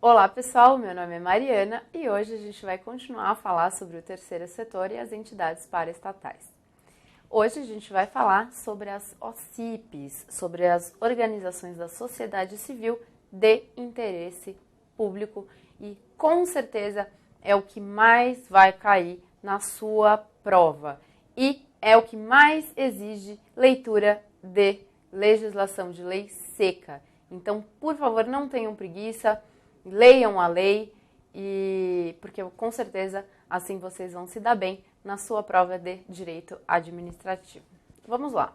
Olá pessoal, meu nome é Mariana e hoje a gente vai continuar a falar sobre o terceiro setor e as entidades paraestatais. Hoje a gente vai falar sobre as OCIPs, sobre as organizações da sociedade civil de interesse público e com certeza é o que mais vai cair na sua prova e é o que mais exige leitura de legislação de lei seca. Então, por favor, não tenham preguiça, leiam a lei, porque com certeza assim vocês vão se dar bem na sua prova de direito administrativo. Vamos lá!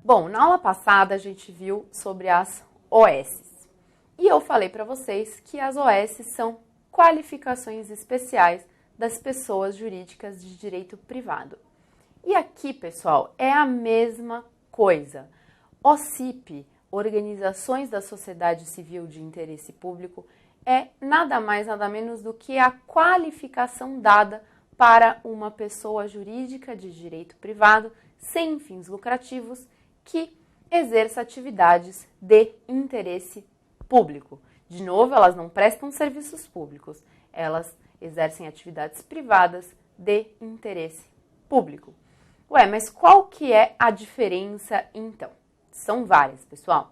Bom, na aula passada a gente viu sobre as OS e eu falei para vocês que as OS são qualificações especiais das pessoas jurídicas de direito privado. E aqui, pessoal, é a mesma coisa. OCIP, Organizações da Sociedade Civil de Interesse Público, é nada mais, nada menos do que a qualificação dada para uma pessoa jurídica de direito privado sem fins lucrativos que exerça atividades de interesse público. De novo, elas não prestam serviços públicos, elas exercem atividades privadas de interesse público. Ué, mas qual que é a diferença então? São várias, pessoal.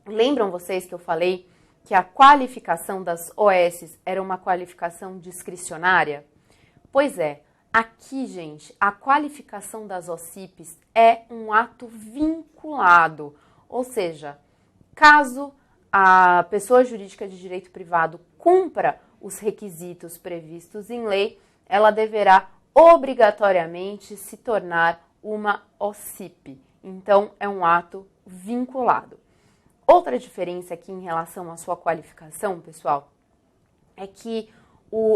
Lembram vocês que eu falei que a qualificação das OS era uma qualificação discricionária? Pois é, aqui, gente, a qualificação das OCIPs é um ato vinculado, ou seja, caso a pessoa jurídica de direito privado cumpra os requisitos previstos em lei, ela deverá obrigatoriamente se tornar uma OCIP. Então, é um ato vinculado. Outra diferença aqui em relação à sua qualificação, pessoal, é que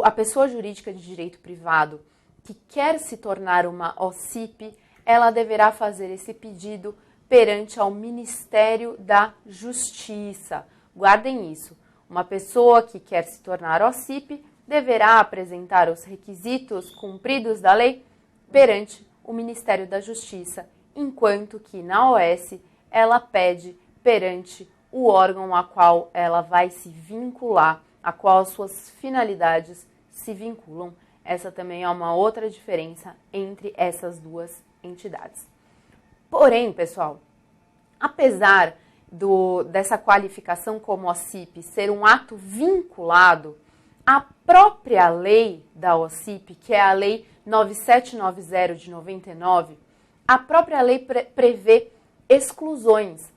a pessoa jurídica de direito privado que quer se tornar uma OCIP, ela deverá fazer esse pedido perante ao Ministério da Justiça. Guardem isso. Uma pessoa que quer se tornar OCIP deverá apresentar os requisitos cumpridos da lei perante o Ministério da Justiça, enquanto que na OS ela pede perante o órgão a qual ela vai se vincular, a qual as suas finalidades se vinculam. Essa também é uma outra diferença entre essas duas entidades. Porém, pessoal, apesar dessa qualificação como OCIP ser um ato vinculado, a própria lei da OCIP, que é a Lei 9790 de 99, a própria lei prevê exclusões.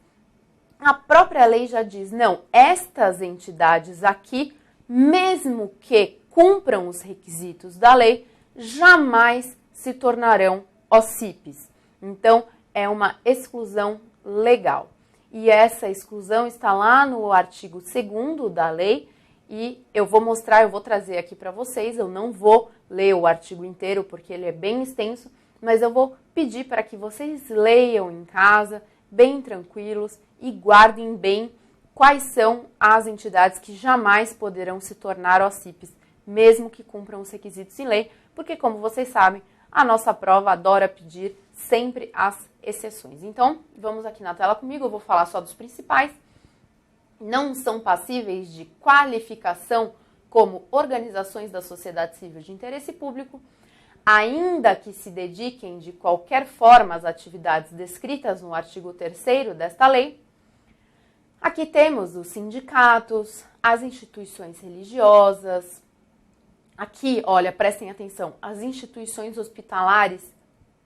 A própria lei já diz, não, estas entidades aqui, mesmo que cumpram os requisitos da lei, jamais se tornarão OCIPs. Então, é uma exclusão legal. E essa exclusão está lá no artigo 2º da lei e eu vou trazer aqui para vocês, eu não vou ler o artigo inteiro porque ele é bem extenso, mas eu vou pedir para que vocês leiam em casa, bem tranquilos e guardem bem quais são as entidades que jamais poderão se tornar OCIPs, mesmo que cumpram os requisitos em lei, porque como vocês sabem, a nossa prova adora pedir sempre as exceções. Então, vamos aqui na tela comigo, eu vou falar só dos principais. Não são passíveis de qualificação como organizações da sociedade civil de interesse público, ainda que se dediquem de qualquer forma às atividades descritas no artigo 3º desta lei. Aqui temos os sindicatos, as instituições religiosas. Aqui, olha, prestem atenção, as instituições hospitalares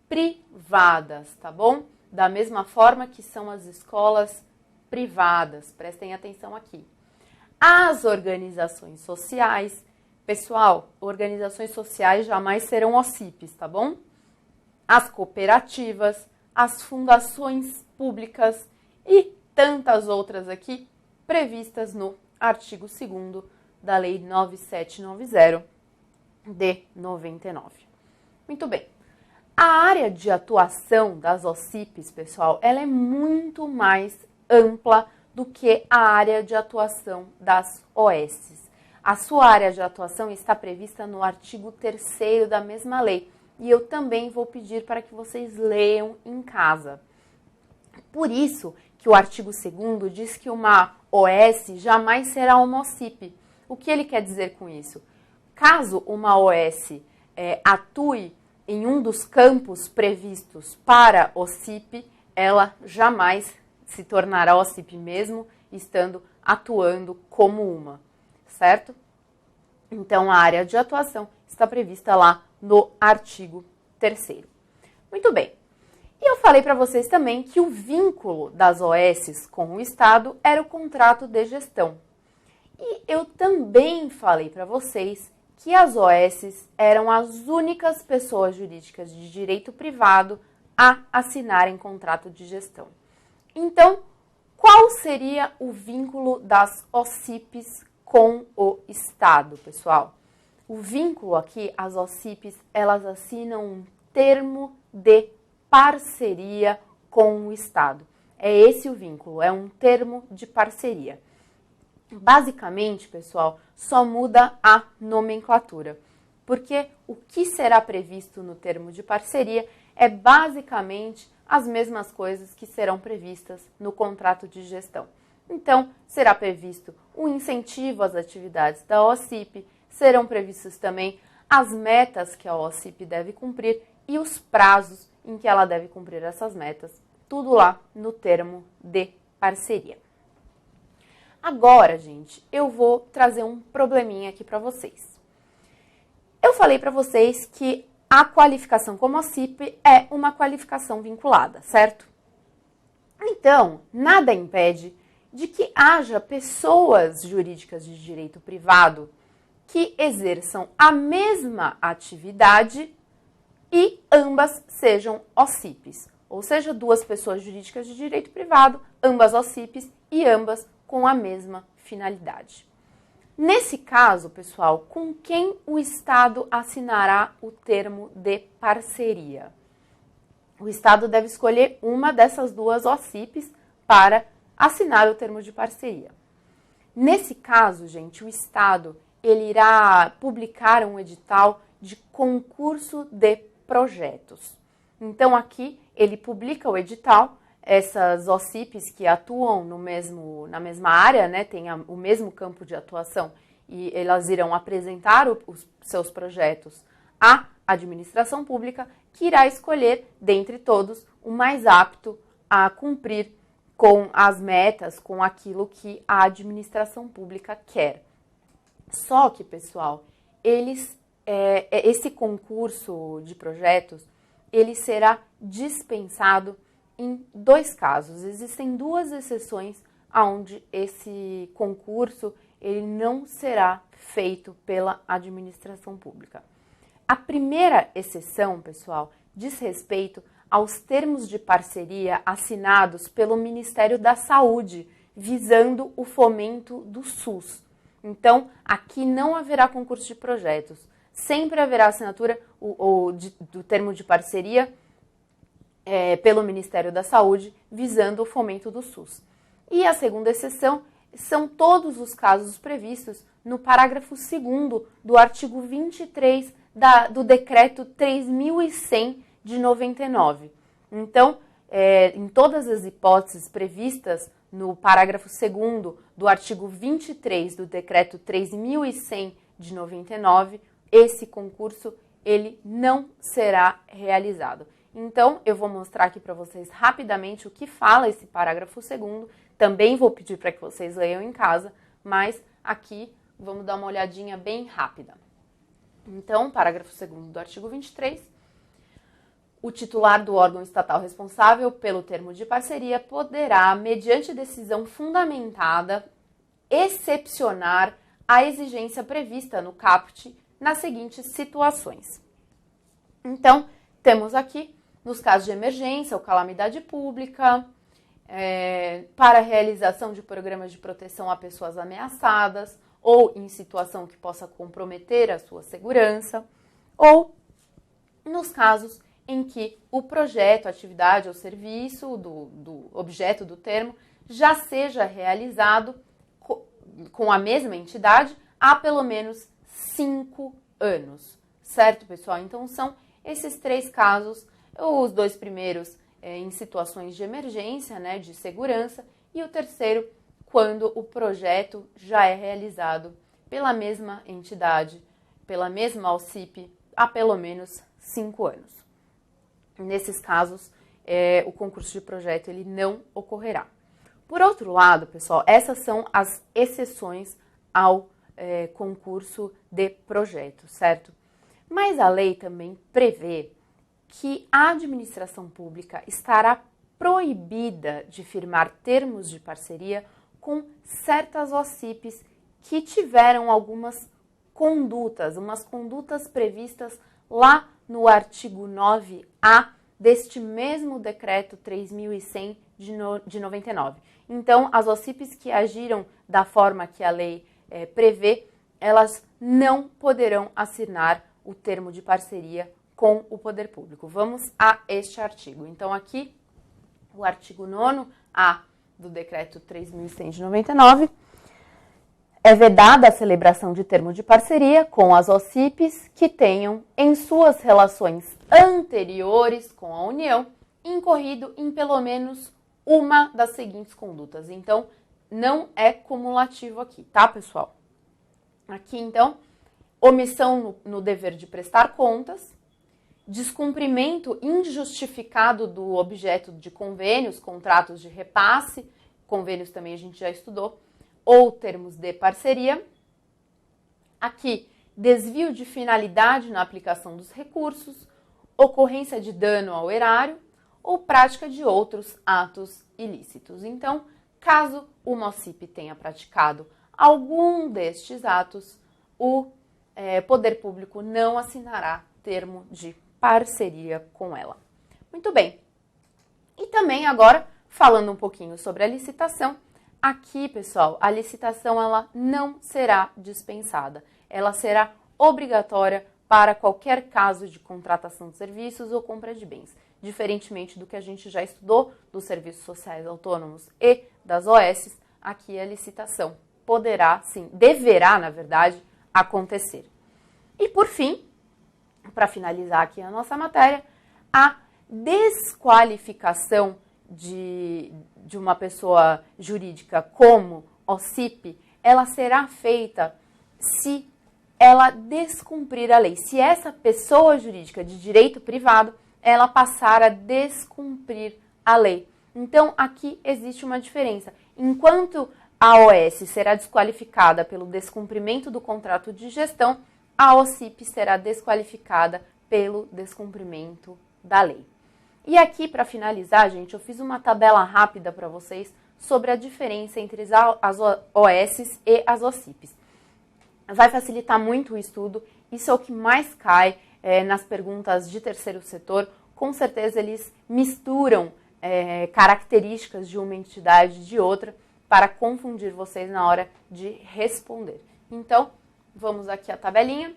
privadas, tá bom? Da mesma forma que são as escolas privadas, prestem atenção aqui. As organizações sociais, pessoal, organizações sociais jamais serão OCIPs, tá bom? As cooperativas, as fundações públicas e tantas outras aqui previstas no artigo 2º da Lei 9790 de 99. Muito bem. A área de atuação das OCIPs, pessoal, ela é muito mais ampla do que a área de atuação das OS. A sua área de atuação está prevista no artigo 3º da mesma lei, e eu também vou pedir para que vocês leiam em casa. Por isso que o artigo 2º diz que uma OS jamais será uma OCIP. O que ele quer dizer com isso? Caso uma OS atue em um dos campos previstos para OCIP, ela jamais se tornará OCIP mesmo estando atuando como uma, certo? Então, a área de atuação está prevista lá no artigo 3º. Muito bem. E eu falei para vocês também que o vínculo das OS com o Estado era o contrato de gestão. E eu também falei para vocês que as OS eram as únicas pessoas jurídicas de direito privado a assinarem contrato de gestão. Então, qual seria o vínculo das OCIPs com o Estado, pessoal? O vínculo aqui, as OCIPs, elas assinam um termo de parceria com o Estado. É esse o vínculo, é um termo de parceria. Basicamente, pessoal, só muda a nomenclatura, porque o que será previsto no termo de parceria é basicamente as mesmas coisas que serão previstas no contrato de gestão. Então, será previsto um incentivo às atividades da OCIP, serão previstos também as metas que a OCIP deve cumprir e os prazos em que ela deve cumprir essas metas, tudo lá no termo de parceria. Agora, gente, eu vou trazer um probleminha aqui para vocês. Eu falei para vocês que a qualificação como OCIP é uma qualificação vinculada, certo? Então, nada impede de que haja pessoas jurídicas de direito privado que exerçam a mesma atividade e ambas sejam OCIPs, ou seja, duas pessoas jurídicas de direito privado, ambas OCIPs e ambas com a mesma finalidade. Nesse caso, pessoal, com quem o Estado assinará o termo de parceria? O Estado deve escolher uma dessas duas OCIPs para assinar o termo de parceria. Nesse caso, gente, o Estado ele irá publicar um edital de concurso de projetos. Então, aqui, ele publica o edital. Essas OCIPs que atuam na mesma área, né, tem o mesmo campo de atuação e elas irão apresentar os seus projetos à administração pública, que irá escolher, dentre todos, o mais apto a cumprir com as metas, com aquilo que a administração pública quer. Só que, pessoal, esse concurso de projetos, ele será dispensado em 2 casos. Existem 2 exceções onde esse concurso ele não será feito pela administração pública. A primeira exceção, pessoal, diz respeito aos termos de parceria assinados pelo Ministério da Saúde, visando o fomento do SUS. Então, aqui não haverá concurso de projetos. Sempre haverá assinatura do termo de parceria pelo Ministério da Saúde, visando o fomento do SUS. E a segunda exceção são todos os casos previstos no parágrafo 2º do artigo 23 do Decreto 3.100 de 99. Então, em todas as hipóteses previstas no parágrafo 2º do artigo 23 do Decreto 3.100 de 99, esse concurso ele não será realizado. Então, eu vou mostrar aqui para vocês rapidamente o que fala esse parágrafo 2º. Também vou pedir para que vocês leiam em casa, mas aqui vamos dar uma olhadinha bem rápida. Então, parágrafo 2º do artigo 23. O titular do órgão estatal responsável pelo termo de parceria poderá, mediante decisão fundamentada, excepcionar a exigência prevista no caput nas seguintes situações. Então, temos aqui nos casos de emergência ou calamidade pública, para a realização de programas de proteção a pessoas ameaçadas ou em situação que possa comprometer a sua segurança, ou nos casos em que o projeto, atividade ou serviço do objeto do termo já seja realizado com a mesma entidade há pelo menos 5 anos, certo, pessoal? Então, são Esses 3 casos, os 2 primeiros em situações de emergência, né, de segurança, e o terceiro quando o projeto já é realizado pela mesma entidade, pela mesma OCIP, há pelo menos 5 anos. Nesses casos, o concurso de projeto ele não ocorrerá. Por outro lado, pessoal, essas são as exceções ao concurso de projeto, certo? Mas a lei também prevê que a administração pública estará proibida de firmar termos de parceria com certas OCIPs que tiveram algumas condutas, umas condutas previstas lá no artigo 9A deste mesmo decreto 3.100 de 99. Então, as OCIPs que agiram da forma que a lei prevê, elas não poderão assinar o termo de parceria com o poder público. Vamos a este artigo. Então, aqui, o artigo 9A do decreto 3.100 de 99, é vedada a celebração de termo de parceria com as OCIPs que tenham, em suas relações anteriores com a União, incorrido em pelo menos uma das seguintes condutas. Então, não é cumulativo aqui, tá, pessoal? Aqui, então, omissão no dever de prestar contas, descumprimento injustificado do objeto de convênios, contratos de repasse, convênios também a gente já estudou, ou termos de parceria. Aqui, desvio de finalidade na aplicação dos recursos, ocorrência de dano ao erário ou prática de outros atos ilícitos. Então, caso uma OCIP tenha praticado algum destes atos, o poder público não assinará termo de parceria com ela. Muito bem. E também agora, falando um pouquinho sobre a licitação, aqui, pessoal, a licitação ela não será dispensada. Ela será obrigatória para qualquer caso de contratação de serviços ou compra de bens. Diferentemente do que a gente já estudou dos serviços sociais autônomos e das OS, aqui a licitação poderá, sim, deverá, na verdade, acontecer. E por fim, para finalizar aqui a nossa matéria, a desqualificação de uma pessoa jurídica como OCIP, ela será feita se ela descumprir a lei. Se essa pessoa jurídica de direito privado, ela passar a descumprir a lei. Então, aqui existe uma diferença. Enquanto a OS será desqualificada pelo descumprimento do contrato de gestão, a OCIP será desqualificada pelo descumprimento da lei. E aqui, para finalizar, gente, eu fiz uma tabela rápida para vocês sobre a diferença entre as OS e as OCIPs. Vai facilitar muito o estudo, isso é o que mais cai nas perguntas de terceiro setor. Com certeza eles misturam características de uma entidade e de outra para confundir vocês na hora de responder. Então, vamos aqui à tabelinha.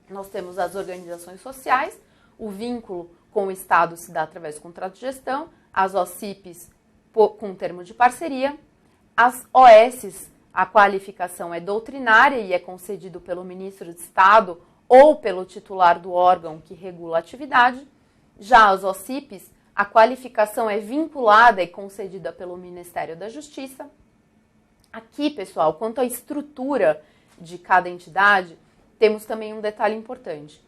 Nós temos as organizações sociais, o vínculo com o Estado se dá através do contrato de gestão, as OCIPs com termo de parceria, as OS, a qualificação é doutrinária e é concedido pelo ministro de Estado ou pelo titular do órgão que regula a atividade. Já as OCIPs, a qualificação é vinculada e concedida pelo Ministério da Justiça. Aqui, pessoal, quanto à estrutura de cada entidade, temos também um detalhe importante.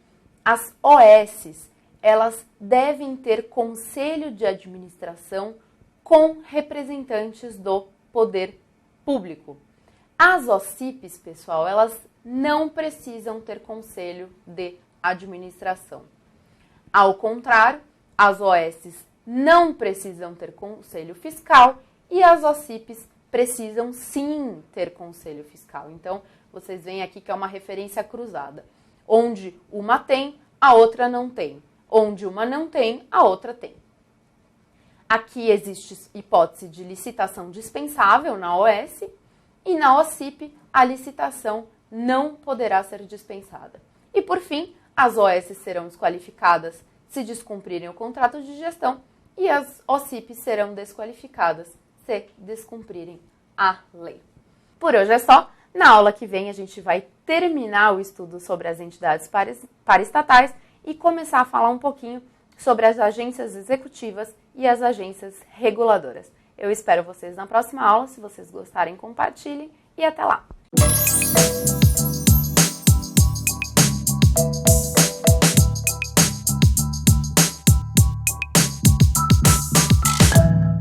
As OS, elas devem ter conselho de administração com representantes do poder público. As OCIPs, pessoal, elas não precisam ter conselho de administração. Ao contrário, as OS não precisam ter conselho fiscal e as OCIPs precisam sim ter conselho fiscal. Então, vocês veem aqui que é uma referência cruzada. Onde uma tem, a outra não tem. Onde uma não tem, a outra tem. Aqui existe hipótese de licitação dispensável na OS e na OCIP a licitação não poderá ser dispensada. E por fim, as OS serão desqualificadas se descumprirem o contrato de gestão e as OCIPs serão desqualificadas se descumprirem a lei. Por hoje é só. Na aula que vem a gente vai terminar o estudo sobre as entidades paraestatais e começar a falar um pouquinho sobre as agências executivas e as agências reguladoras. Eu espero vocês na próxima aula. Se vocês gostarem, compartilhem e até lá!